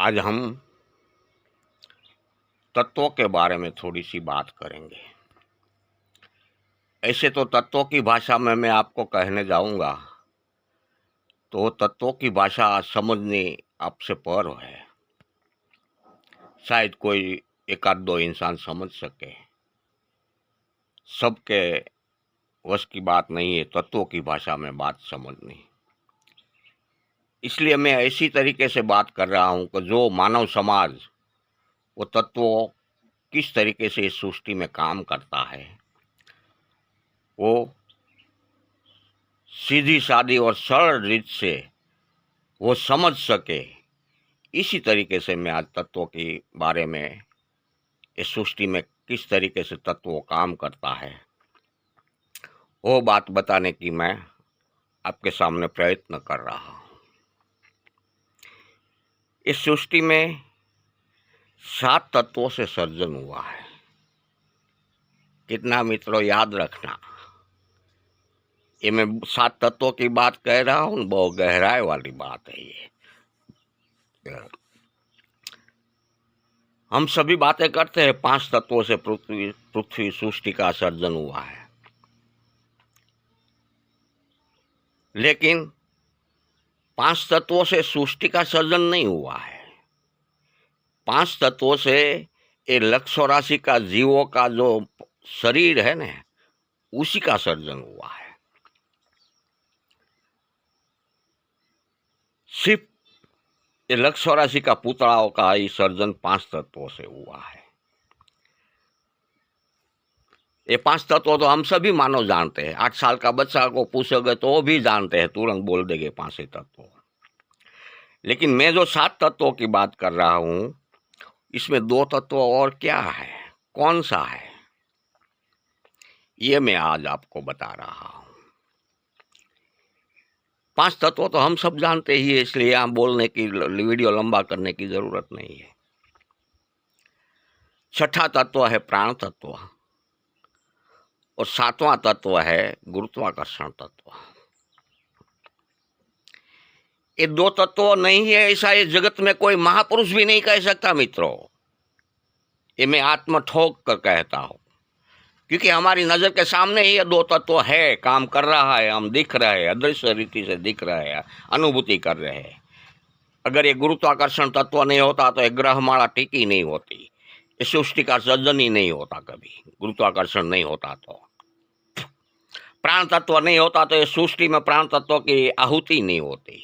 आज हम तत्वों के बारे में थोड़ी सी बात करेंगे। ऐसे तो तत्वों की भाषा में मैं आपको कहने जाऊंगा तो तत्वों की भाषा समझनी आपसे पर है। शायद कोई एक आध दो इंसान समझ सके, सबके वश की बात नहीं है तत्वों की भाषा में बात समझनी। इसलिए मैं ऐसी तरीके से बात कर रहा हूं कि जो मानव समाज वो तत्वों किस तरीके से इस सृष्टि में काम करता है वो सीधी सादी और सरल रीत से वो समझ सके, इसी तरीके से मैं आज तत्वों के बारे में, इस सृष्टि में किस तरीके से तत्व काम करता है वो बात बताने की मैं आपके सामने प्रयत्न कर रहा हूँ। इस सृष्टि में 7 तत्वों से सर्जन हुआ है। कितना मित्रों याद रखना, ये मैं 7 तत्वों की बात कह रहा हूँ, बहुत गहराई वाली बात है ये। हम सभी बातें करते हैं 5 तत्वों से पृथ्वी सृष्टि का सर्जन हुआ है, लेकिन 5 तत्वों से सृष्टि का सर्जन नहीं हुआ है। 5 तत्वों से ये लक्ष्य राशि का जीवों का जो शरीर है ना, उसी का सर्जन हुआ है। सिर्फ ये लक्ष्य राशि का पुतलाओं का ही सर्जन 5 तत्वों से हुआ है। ये 5 तत्व तो हम सभी मानव जानते हैं। 8 साल का बच्चा को पूछोगे तो वो भी जानते हैं, तुरंत बोल देंगे 5 ही तत्व। लेकिन मैं जो 7 तत्वों की बात कर रहा हूं, इसमें 2 तत्व और क्या है, कौन सा है, ये मैं आज आपको बता रहा हूं। 5 तत्व तो हम सब जानते ही है, इसलिए यहां बोलने की, वीडियो लंबा करने की जरूरत नहीं है। छठा तत्व है प्राण तत्व और 7वां तत्व है गुरुत्वाकर्षण तत्व। ये 2 तत्व नहीं है ऐसा इस जगत में कोई महापुरुष भी नहीं कह सकता मित्रों। ये मैं आत्म ठोक कर कहता हूं, क्योंकि हमारी नजर के सामने ही ये 2 तत्व है, काम कर रहा है, हम दिख रहे हैं, अदृश्य रीति से दिख रहे हैं, अनुभूति कर रहे हैं। अगर ये गुरुत्वाकर्षण तत्व नहीं होता तो एक ग्रहमाला टिकी नहीं होती, इस सृष्टि का सर्जन ही नहीं होता कभी। गुरुत्वाकर्षण नहीं होता तो प्राण तत्व नहीं होता तो इस सृष्टि में प्राण तत्व की आहुति नहीं होती।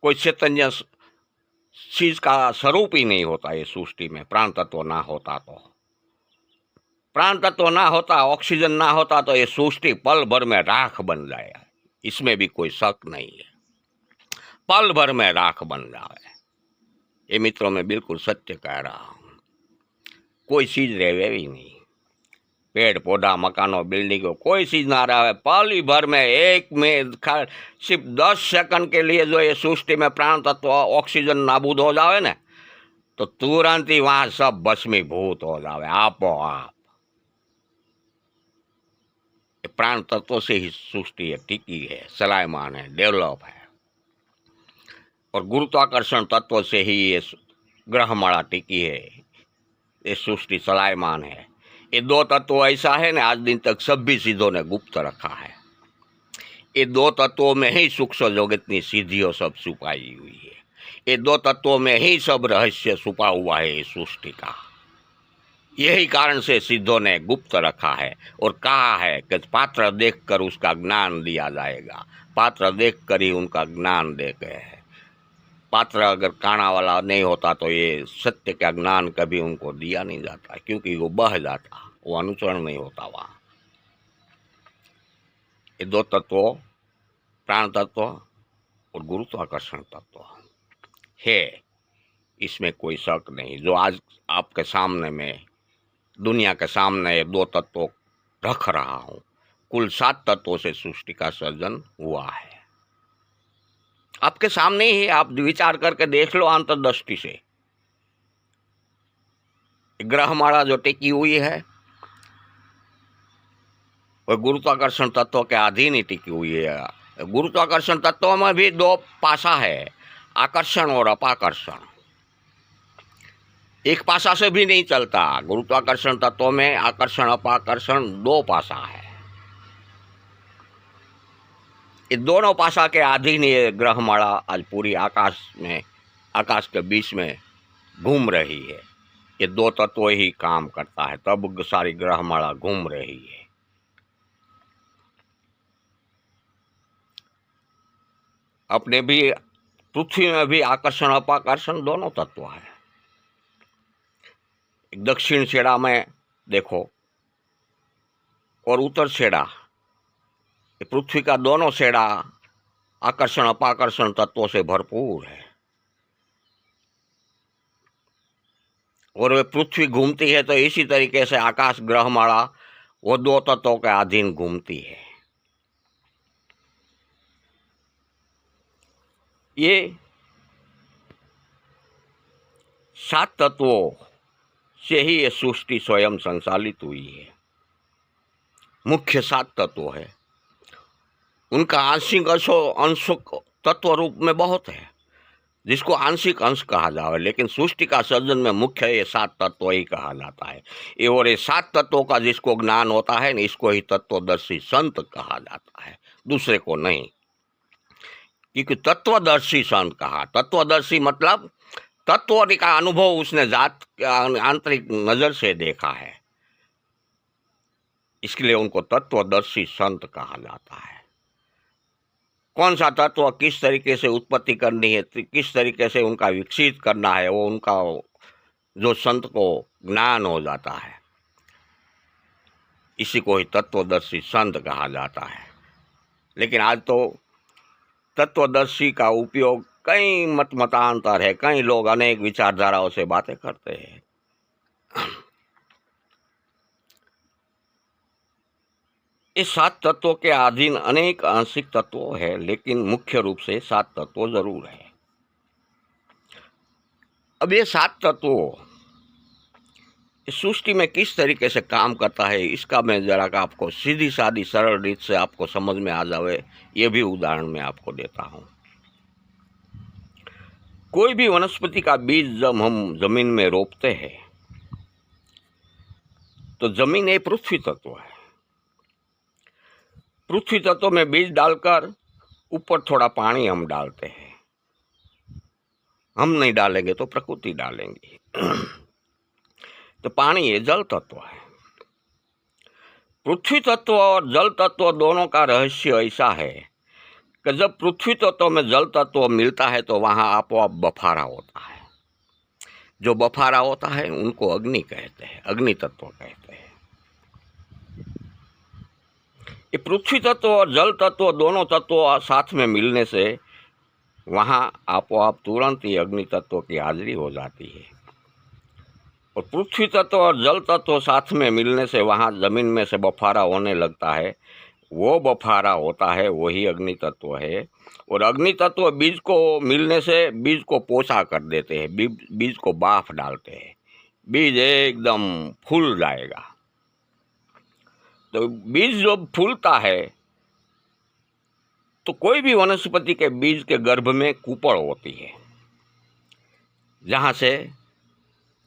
कोई चैतन्य चीज का स्वरूप ही नहीं होता ये सृष्टि में, प्राण तत्व ना होता तो। प्राण तत्व ना होता, ऑक्सीजन ना होता तो ये सृष्टि पल भर में राख बन जाए, इसमें भी कोई शक नहीं है। पल भर में राख बन जाए, ये मित्रों में बिल्कुल सत्य कह रहा हूं। कोई चीज रहे भी नहीं, पेड़ पौधा मकानों बिल्डिंगों कोई चीज ना रहे, पल ही भर में एक में सिर्फ 10 सेकंड के लिए जो ये सृष्टि में प्राण तत्व ऑक्सीजन नाबूद हो जावे ना, तो तुरंत ही वहां सब भस्मीभूत हो जावे आपो आप। प्राण तत्व से ही सृष्टि है, टिकी है, चलायमान है, डेवलप है। और गुरुत्वाकर्षण तत्व से ही ये ग्रहमाला टिकी है, ये सृष्टि चलायमान है। ये 2 तत्व ऐसा है ना, आज दिन तक सभी चीजों ने गुप्त रखा है। ये 2 तत्वों में ही सूक्ष्म जगत सिद्धियों सब छुपाई हुई है। ये 2 तत्वों में ही सब रहस्य छुपा हुआ है इस सृष्टि का। यही कारण से सिद्धों ने गुप्त रखा है और कहा है कि पात्र देखकर उसका ज्ञान दिया जाएगा, पात्र देखकर ही उनका ज्ञान देते हैं। पात्र अगर काना वाला नहीं होता तो ये सत्य का ज्ञान कभी उनको दिया नहीं जाता, क्योंकि वो बह जाता, वो अनुसरण नहीं होता वहां। ये 2 तत्व प्राण तत्व और गुरुत्वाकर्षण तत्व है, इसमें कोई शक नहीं। जो आज आपके सामने में, दुनिया के सामने ये 2 तत्व रख रहा हूं, कुल 7 तत्वों से सृष्टि का सर्जन हुआ है। आपके सामने ही, आप विचार करके देख लो अंतर्दृष्टि से। ग्रहमाला जो टिकी हुई है वह गुरुत्वाकर्षण तत्व के अधीन ही टिकी हुई है। गुरुत्वाकर्षण तत्व में भी 2 पासा है, आकर्षण और अपाकर्षण एक पासा से भी नहीं चलता। गुरुत्वाकर्षण तत्व में आकर्षण अपाकर्षण दो पासा है। ये दोनों पासा के अधीन ये ग्रहमाला आज पूरी आकाश के बीच में घूम रही है। ये दो तत्व ही काम करता है, तब सारी ग्रहमाला घूम रही है। अपने भी पृथ्वी में भी आकर्षण अपाकर्षण दोनों तत्व है। दक्षिण छेड़ा में देखो और उत्तर छेड़ा, पृथ्वी का दोनों छेड़ा आकर्षण अपाकर्षण तत्वों से भरपूर है। और वे पृथ्वी घूमती है तो इसी तरीके से आकाश ग्रहमाला वो दो तत्वों के अधीन घूमती है। ये 7 तत्वों से ही ये सृष्टि स्वयं संचालित हुई है। मुख्य 7 तत्व है, उनका आंशिक अंश तत्व रूप में बहुत है, जिसको आंशिक अंश कहा जाए, लेकिन सृष्टि का सर्जन में मुख्य ये 7 तत्व ही कहा जाता है। ये और ये 7 तत्वों का जिसको ज्ञान होता है, इसको ही तत्वदर्शी संत कहा जाता है, दूसरे को नहीं। क्योंकि तत्वदर्शी संत कहा, तत्वदर्शी मतलब तत्व का अनुभव उसने जात आंतरिक नजर से देखा है, इसलिए उनको तत्वदर्शी संत कहा जाता है। कौन सा तत्व किस तरीके से उत्पत्ति करनी है, किस तरीके से उनका विकसित करना है, वो उनका जो संत को ज्ञान हो जाता है, इसी को ही तत्वदर्शी संत कहा जाता है। लेकिन आज तो तत्वदर्शी का उपयोग कई मतांतर है, कई लोग अनेक विचारधाराओं से बातें करते हैं। इस 7 तत्वों के अधीन अनेक आंशिक तत्व है, लेकिन मुख्य रूप से 7 तत्व जरूर है। अब ये 7 तत्व इस सृष्टि में किस तरीके से काम करता है, इसका मैं जरा का आपको सीधी सादी सरल रीत से आपको समझ में आ जाए, ये भी उदाहरण मैं आपको देता हूँ। कोई भी वनस्पति का बीज जब हम जमीन में रोपते हैं तो जमीन एक पृथ्वी तत्व है। पृथ्वी तत्व में बीज डालकर ऊपर थोड़ा पानी हम डालते हैं। हम नहीं डालेंगे तो प्रकृति डालेंगी। तो पानी ये जल तत्व है। पृथ्वी तत्व और जल तत्व दोनों का रहस्य ऐसा है कि जब पृथ्वी तत्व में जल तत्व मिलता है तो वहाँ आपो आप बफारा होता है। जो बफारा होता है उनको अग्नि कहते हैं, अग्नि तत्व कहते हैं। ये पृथ्वी तत्व और जल तत्व दोनों तत्व साथ में मिलने से वहाँ आपो आप तुरंत ही अग्नि तत्व की हाजिरी हो जाती है। और पृथ्वी तत्व और जल तत्व साथ में मिलने से वहाँ जमीन में से बफारा होने लगता है। वो बफारा होता है वही अग्नि तत्व है। और अग्नि तत्व बीज को मिलने से बीज को पोषा कर देते हैं, बीज को बाफ डालते हैं, बीज एकदम फूल जाएगा। तो बीज जब फूलता है तो कोई भी वनस्पति के बीज के गर्भ में कुपड़ होती है, जहाँ से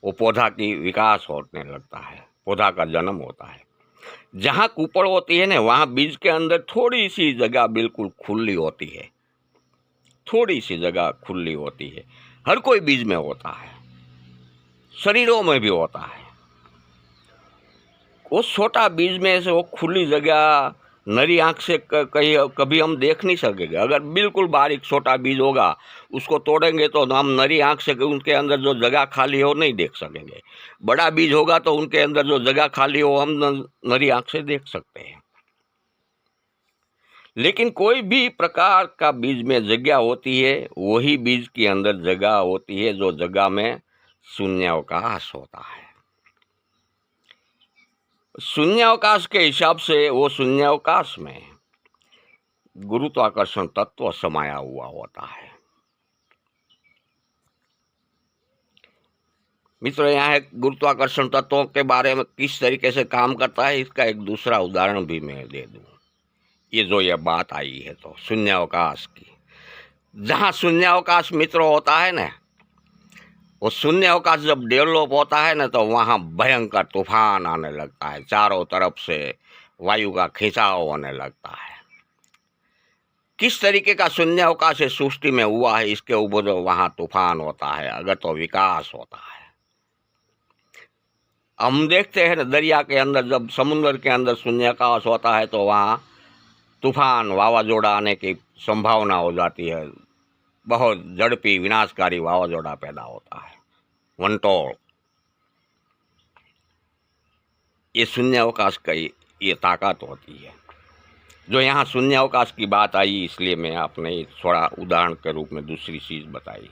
वो पौधा की विकास होने लगता है, पौधा का जन्म होता है। जहाँ कुपड़ होती है ना, वहाँ बीज के अंदर थोड़ी सी जगह बिल्कुल खुली होती है, थोड़ी सी जगह खुली होती है। हर कोई बीज में होता है, शरीरों में भी होता है। उस छोटा बीज में से वो खुली जगह नरी आंख से कभी हम देख नहीं सकेंगे। अगर बिल्कुल बारीक छोटा बीज होगा, उसको तोड़ेंगे तो हम नरी आंख से उनके अंदर जो जगह खाली हो नहीं देख सकेंगे। बड़ा बीज होगा तो उनके अंदर जो जगह खाली हो हम नरी आंख से देख सकते हैं। लेकिन कोई भी प्रकार का बीज में जगह होती है, वही बीज के अंदर जगह होती है जो जगह में शून्यावकाश होता है। शून्यावकाश के हिसाब से वो शून्यावकाश में गुरुत्वाकर्षण तत्व समाया हुआ होता है। मित्रों, यहाँ एक गुरुत्वाकर्षण तत्वों के बारे में किस तरीके से काम करता है, इसका एक दूसरा उदाहरण भी मैं दे दूं। ये जो ये बात आई है तो शून्यावकाश की, जहाँ शून्यावकाश मित्रों होता है ना, वो शून्यावकाश जब डेवलप होता है ना, तो वहाँ भयंकर तूफान आने लगता है, चारों तरफ से वायु का खिंचाव होने लगता है। किस तरीके का शून्यावकाश इस सृष्टि में हुआ है, इसके ऊपर वहाँ तूफान होता है, अगर तो विकास होता है। हम देखते हैं ना, दरिया के अंदर जब समुद्र के अंदर शून्यावकाश होता है तो वहाँ तूफान वावाजोड़ा आने की संभावना हो जाती है, बहुत झड़पी विनाशकारी वावाजोड़ा पैदा होता है, वंटोल। ये शून्यावकाश का ये ताकत होती है। जो यहाँ शून्यावकाश की बात आई, इसलिए मैं आपने थोड़ा उदाहरण के रूप में दूसरी चीज बताई।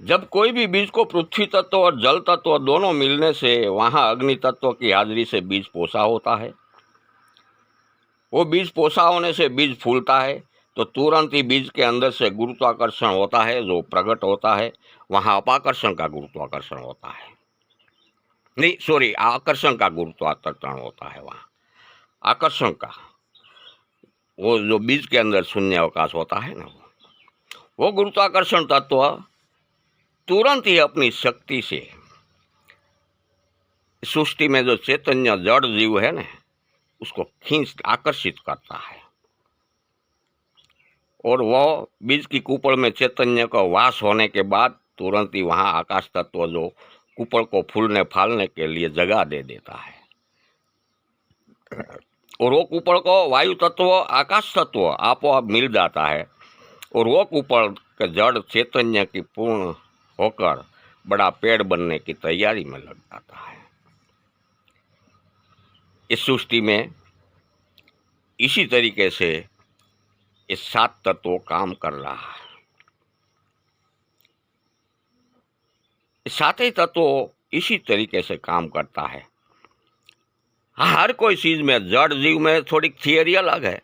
जब कोई भी बीज को पृथ्वी तत्व और जल तत्व दोनों मिलने से वहाँ अग्नि तत्व की हाजिरी से बीज पोषा होता है। वो बीज पोषा होने से बीज फूलता है, तो तुरंत ही बीज के अंदर से गुरुत्वाकर्षण होता है जो प्रकट होता है। वहाँ अपाकर्षण का गुरुत्वाकर्षण होता है, नहीं सॉरी, आकर्षण का गुरुत्वाकर्षण होता है। वहाँ आकर्षण का, वो जो बीज के अंदर शून्य अवकाश होता है ना, वो गुरुत्वाकर्षण तत्व तुरंत ही अपनी शक्ति से सृष्टि में जो चैतन्य जड़ जीव है ना, उसको खींच आकर्षित करता है, और वो बीज की कुपड़ में चैतन्य का वास होने के बाद तुरंत ही वहाँ आकाश तत्व जो कुपड़ को फूलने फालने के लिए जगह दे देता है, और वो कुपड़ को वायु तत्व आकाश तत्व आपोआप मिल जाता है, और वो कुपड़ के जड़ चैतन्य की पूर्ण होकर बड़ा पेड़ बनने की तैयारी में लग जाता है। इस सृष्टि में इसी तरीके से ये 7 तत्व काम कर रहा है। सात ही तत्व इसी तरीके से काम करता है। हर कोई चीज में, जड़ जीव में थोड़ी थियरी अलग है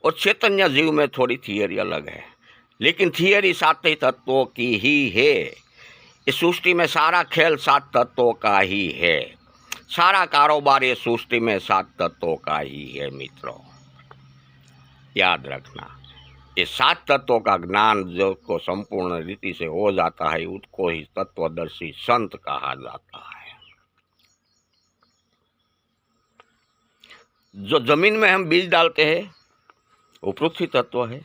और चैतन्य जीव में थोड़ी थियरी अलग है, लेकिन थियरी 7 ही तत्वों की ही है। इस सृष्टि में सारा खेल 7 तत्वों का ही है, सारा कारोबार ये सृष्टि में 7 तत्वों का ही है। मित्रों याद रखना, ये 7 तत्वों का ज्ञान जो को संपूर्ण रीति से हो जाता है, उसको ही तत्वदर्शी संत कहा जाता है। जो जमीन में हम बीज डालते हैं वो पृथ्वी तत्व है,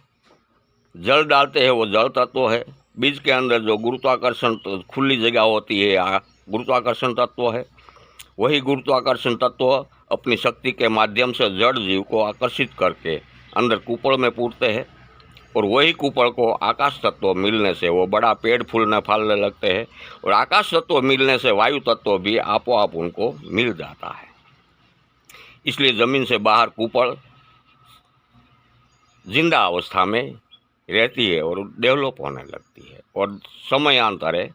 जल डालते हैं वो जल तत्व है, बीज के अंदर जो गुरुत्वाकर्षण खुली जगह होती है गुरुत्वाकर्षण तत्व है, वही गुरुत्वाकर्षण तत्व अपनी शक्ति के माध्यम से जड़ जीव को आकर्षित करके अंदर कुपड़ में पूरते हैं, और वही कुपड़ को आकाश तत्व मिलने से वो बड़ा पेड़ फूलने फालने लगते हैं, और आकाश तत्व मिलने से वायु तत्व भी आपोआप उनको मिल जाता है। इसलिए जमीन से बाहर कुपड़ जिंदा अवस्था में रहती है और डेवलप होने लगती है, और समयांतरे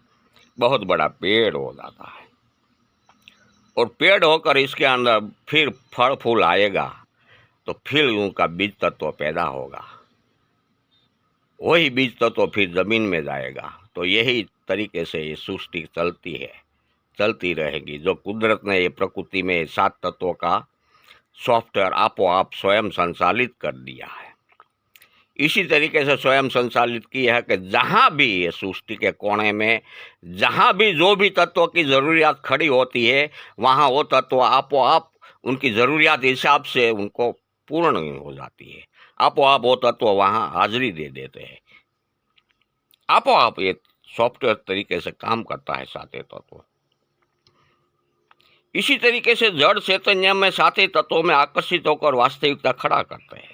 बहुत बड़ा पेड़ हो जाता है, और पेड़ होकर इसके अंदर फिर फल फूल आएगा, तो फिर उनका बीज तत्व पैदा होगा, वही बीज तत्व फिर जमीन में जाएगा। तो यही तरीके से ये सृष्टि चलती है, चलती रहेगी। जो कुदरत ने ये प्रकृति में 7 तत्वों का सॉफ्टवेयर आपो स्वयं संचालित कर दिया है, इसी तरीके से स्वयं संचालित किया है कि जहाँ भी ये सृष्टि के कोने में, जहाँ भी जो भी तत्वों की ज़रूरियात खड़ी होती है, वहाँ वो तत्व आपो उनकी ज़रूरियात हिसाब से उनको पूर्ण हो जाती है, आपो वो तत्व वहाँ हाजिरी दे देते हैं, आपो ये सॉफ्टवेयर तरीके से काम करता है 7 तत्व। इसी तरीके से जड़ चैतन्य में 7 तत्वों में आकर्षित होकर वास्तविकता खड़ा करते हैं।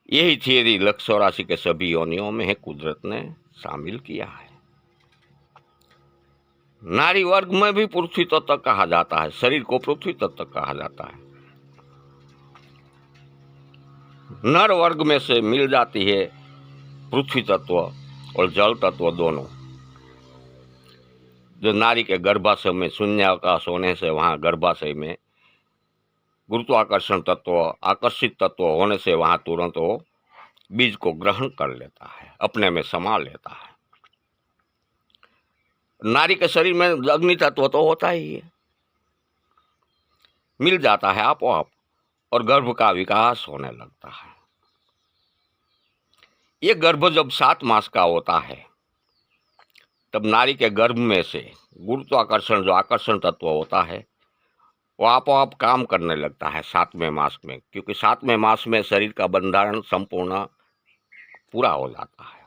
यही थियरी लक्ष्य और राशि के सभी योनियों में है, कुदरत ने शामिल किया है। नारी वर्ग में भी पृथ्वी तत्व कहा जाता है, शरीर को पृथ्वी तत्व कहा जाता है। नर वर्ग में से मिल जाती है पृथ्वी तत्व और जल तत्व दोनों। जो नारी के गर्भाशय में शून्यावकाश होने से वहाँ गर्भाशय में गुरुत्वाकर्षण तत्व आकर्षित तत्व होने से वहाँ तुरंत वो बीज को ग्रहण कर लेता है, अपने में समा लेता है। नारी के शरीर में अग्नि तत्व तो होता ही है, मिल जाता है आपो आप, और गर्भ का विकास होने लगता है। ये गर्भ जब 7 मास का होता है तब नारी के गर्भ में से गुरुत्वाकर्षण जो आकर्षण तत्व होता है वो आपो आप काम करने लगता है 7वें मास में, क्योंकि 7वें मास में शरीर का बंधारण संपूर्ण पूरा हो जाता है।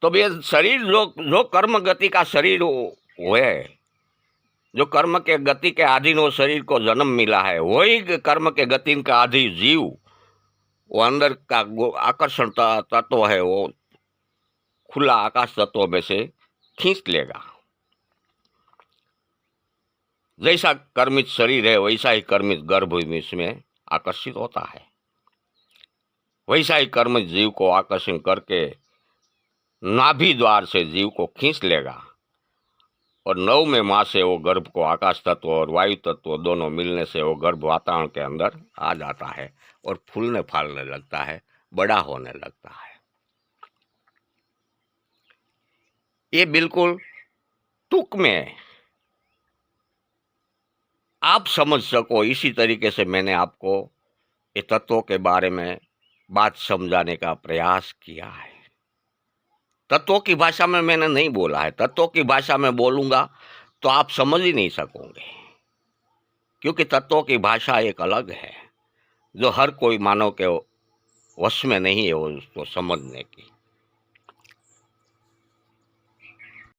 तो ये शरीर जो जो कर्म गति का शरीर है, जो कर्म के गति के अधीन वो शरीर को जन्म मिला है, वही कर्म के गति का आधीन जीव वो अंदर का आकर्षण तत्व है वो खुला आकाश तत्व में से खींच लेगा। जैसा कर्मित शरीर है वैसा ही कर्मित गर्भ इसमें आकर्षित होता है, वैसा ही कर्मित जीव को आकर्षण करके नाभि द्वार से जीव को खींच लेगा और 9वें मास से वो गर्भ को आकाश तत्व और वायु तत्व दोनों मिलने से वो गर्भ वातावरण के अंदर आ जाता है और फूलने फालने लगता है, बड़ा होने लगता है। ये बिल्कुल टूक में आप समझ सको इसी तरीके से मैंने आपको ये तत्वों के बारे में बात समझाने का प्रयास किया है। तत्वों की भाषा में मैंने नहीं बोला है, तत्वों की भाषा में बोलूंगा तो आप समझ ही नहीं सकोगे, क्योंकि तत्वों की भाषा एक अलग है जो हर कोई मानव के वश में नहीं है वो उसको समझने की।